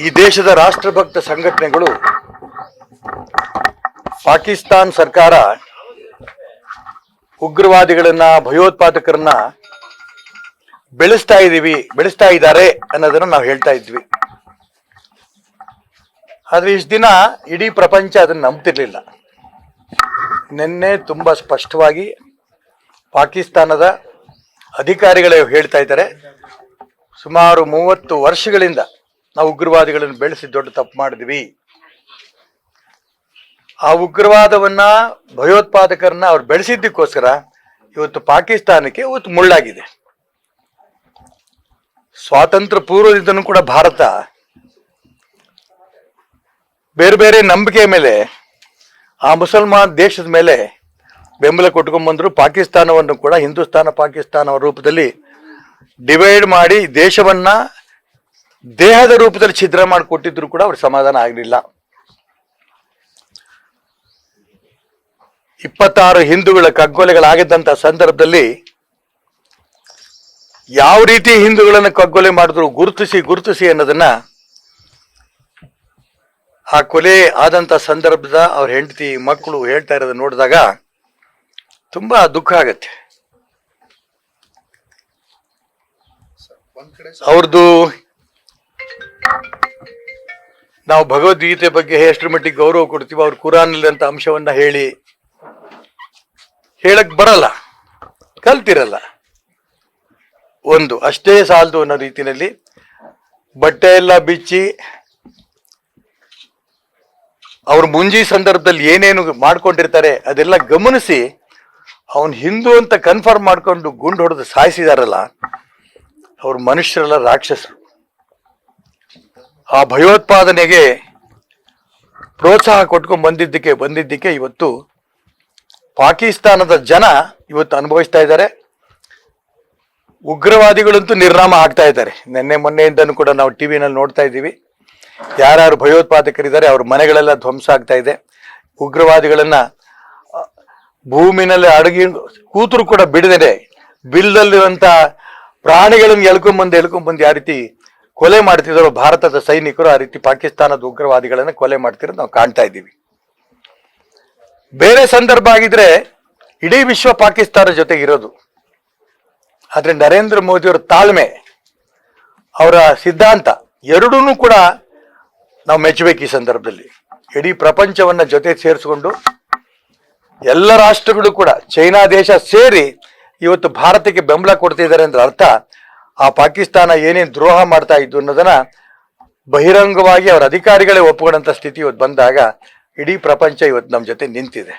ಈ ದೇಶದ ರಾಷ್ಟ್ರಭಕ್ತ ಸಂಘಟನೆಗಳು ಪಾಕಿಸ್ತಾನ್ ಸರ್ಕಾರ ಉಗ್ರವಾದಿಗಳನ್ನ ಭಯೋತ್ಪಾದಕರನ್ನ ಬೆಳೆಸ್ತಾ ಇದ್ದಾರೆ ಅನ್ನೋದನ್ನ ನಾವು ಹೇಳ್ತಾ ಇದ್ವಿ. ಆದ್ರೆ ಇಷ್ಟು ದಿನ ಇಡೀ ಪ್ರಪಂಚ ಅದನ್ನ ನಂಬ್ತಿರ್ಲಿಲ್ಲ. ನಿನ್ನೆ ತುಂಬಾ ಸ್ಪಷ್ಟವಾಗಿ ಪಾಕಿಸ್ತಾನದ ಅಧಿಕಾರಿಗಳೇ ಹೇಳ್ತಾ ಇದ್ದಾರೆ, ಸುಮಾರು 30 ವರ್ಷಗಳಿಂದ ನಾವು ಉಗ್ರವಾದಿಗಳನ್ನು ಬೆಳೆಸಿ ದೊಡ್ಡ ತಪ್ಪು ಮಾಡಿದ್ವಿ. ಆ ಉಗ್ರವಾದವನ್ನ ಭಯೋತ್ಪಾದಕರನ್ನ ಅವ್ರು ಬೆಳೆಸಿದ್ದಕ್ಕೋಸ್ಕರ ಇವತ್ತು ಪಾಕಿಸ್ತಾನಕ್ಕೆ ಇವತ್ತು ಮುಳ್ಳಾಗಿದೆ. ಸ್ವಾತಂತ್ರ್ಯ ಪೂರ್ವದಿಂದನೂ ಕೂಡ ಭಾರತ ಬೇರೆ ಬೇರೆ ನಂಬಿಕೆ ಮೇಲೆ ಆ ಮುಸಲ್ಮಾನ್ ದೇಶದ ಮೇಲೆ ಬೆಂಬಲ ಕೊಟ್ಕೊಂಡ್ಬಂದ್ರು. ಪಾಕಿಸ್ತಾನವನ್ನು ಕೂಡ ಹಿಂದೂಸ್ತಾನ ಪಾಕಿಸ್ತಾನ ರೂಪದಲ್ಲಿ ಡಿವೈಡ್ ಮಾಡಿ ದೇಶವನ್ನ ದೇಹದ ರೂಪದಲ್ಲಿ ಛಿದ್ರ ಮಾಡಿಕೊಟ್ಟಿದ್ರು ಕೂಡ ಅವ್ರ ಸಮಾಧಾನ ಆಗಲಿಲ್ಲ. 26 ಹಿಂದೂಗಳ ಕಗ್ಗೊಲೆಗಳಾಗಿದ್ದಂತ ಸಂದರ್ಭದಲ್ಲಿ ಯಾವ ರೀತಿ ಹಿಂದೂಗಳನ್ನು ಕಗ್ಗೊಲೆ ಮಾಡಿದ್ರು ಗುರುತಿಸಿ ಅನ್ನೋದನ್ನ ಆ ಕೊಲೆ ಆದಂತ ಸಂದರ್ಭದ ಅವ್ರ ಹೆಂಡತಿ ಮಕ್ಕಳು ಹೇಳ್ತಾ ಇರೋದು ನೋಡಿದಾಗ ತುಂಬಾ ದುಃಖ ಆಗತ್ತೆ. ಅವ್ರದ್ದು ನಾವು ಭಗವದ್ಗೀತೆ ಬಗ್ಗೆ ಎಷ್ಟರ ಮಟ್ಟಿಗೆ ಗೌರವ ಕೊಡ್ತೀವಿ, ಅವ್ರ ಕುರಾನ್ ಅಂತ ಅಂಶವನ್ನ ಹೇಳಕ್ ಬರಲ್ಲ, ಕಲ್ತಿರಲ್ಲ. ಒಂದು ಅಷ್ಟೇ ಸಾಲದು ಅನ್ನೋ ರೀತಿಯಲ್ಲಿ ಬಟ್ಟೆ ಎಲ್ಲ ಬಿಚ್ಚಿ ಅವ್ರ ಮುಂಜಿ ಸಂದರ್ಭದಲ್ಲಿ ಏನೇನು ಮಾಡ್ಕೊಂಡಿರ್ತಾರೆ ಅದೆಲ್ಲ ಗಮನಿಸಿ ಅವನ್ ಹಿಂದೂ ಅಂತ ಕನ್ಫರ್ಮ್ ಮಾಡ್ಕೊಂಡು ಗುಂಡು ಹೊಡೆದು ಸಾಯಿಸಿದಾರಲ್ಲ, ಅವ್ರ ಮನುಷ್ಯರೆಲ್ಲ ರಾಕ್ಷಸರು. ಆ ಭಯೋತ್ಪಾದನೆಗೆ ಪ್ರೋತ್ಸಾಹ ಕೊಟ್ಕೊಂಡ್ ಬಂದಿದ್ದಕ್ಕೆ ಇವತ್ತು ಪಾಕಿಸ್ತಾನದ ಜನ ಇವತ್ತು ಅನುಭವಿಸ್ತಾ ಇದ್ದಾರೆ. ಉಗ್ರವಾದಿಗಳಂತೂ ನಿರ್ನಾಮ ಆಗ್ತಾ ಇದ್ದಾರೆ. ನಿನ್ನೆ ಮೊನ್ನೆಯಿಂದನೂ ಕೂಡ ನಾವು ಟಿವಿನಲ್ಲಿ ನೋಡ್ತಾ ಇದ್ದೀವಿ. ಯಾರ್ಯಾರು ಭಯೋತ್ಪಾದಕರಿದ್ದಾರೆ ಅವ್ರ ಮನೆಗಳೆಲ್ಲ ಧ್ವಂಸ ಆಗ್ತಾ ಇದೆ. ಉಗ್ರವಾದಿಗಳನ್ನ ಭೂಮಿನಲ್ಲಿ ಅಡಗಿ ಕೂತರು ಕೂಡ ಬಿಡದೆ ಬಿಲ್ದಲ್ಲಿರುವಂತ ಪ್ರಾಣಿಗಳನ್ನು ಎಳ್ಕೊಂಡ್ಬಂದು ಯಾವ ರೀತಿ ಕೊಲೆ ಮಾಡ್ತಿದ್ದಾರೋ ಭಾರತದ ಸೈನಿಕರು, ಆ ರೀತಿ ಪಾಕಿಸ್ತಾನದ ಉಗ್ರವಾದಿಗಳನ್ನ ಕೊಲೆ ಮಾಡ್ತಿರೋದು ನಾವು ಕಾಣ್ತಾ ಇದ್ದೀವಿ. ಬೇರೆ ಸಂದರ್ಭ ಆಗಿದ್ರೆ ಇಡೀ ವಿಶ್ವ ಪಾಕಿಸ್ತಾನ ಜೊತೆಗೆ ಇರೋದು. ಆದ್ರೆ ನರೇಂದ್ರ ಮೋದಿಯವರ ತಾಳ್ಮೆ, ಅವರ ಸಿದ್ಧಾಂತ ಎರಡೂ ಕೂಡ ನಾವು ಮೆಚ್ಚಬೇಕು. ಈ ಸಂದರ್ಭದಲ್ಲಿ ಇಡೀ ಪ್ರಪಂಚವನ್ನ ಜೊತೆ ಸೇರಿಸಿಕೊಂಡು ಎಲ್ಲ ರಾಷ್ಟ್ರಗಳು ಕೂಡ ಚೈನಾ ದೇಶ ಸೇರಿ ಇವತ್ತು ಭಾರತಕ್ಕೆ ಬೆಂಬಲ ಕೊಡ್ತಿದ್ದಾರೆ ಅಂದ್ರೆ ಅರ್ಥ ಆ ಪಾಕಿಸ್ತಾನ ಏನೇನು ದ್ರೋಹ ಮಾಡ್ತಾ ಇದ್ದು ಅನ್ನೋದನ್ನ ಬಹಿರಂಗವಾಗಿ ಅವರ ಅಧಿಕಾರಿಗಳೇ ಒಪ್ಪಿಕೊಂಡಂತ ಸ್ಥಿತಿ ಇವತ್ತು ಬಂದಾಗ ಇಡೀ ಪ್ರಪಂಚ ಇವತ್ತು ನಮ್ಮ ಜೊತೆ ನಿಂತಿದೆ.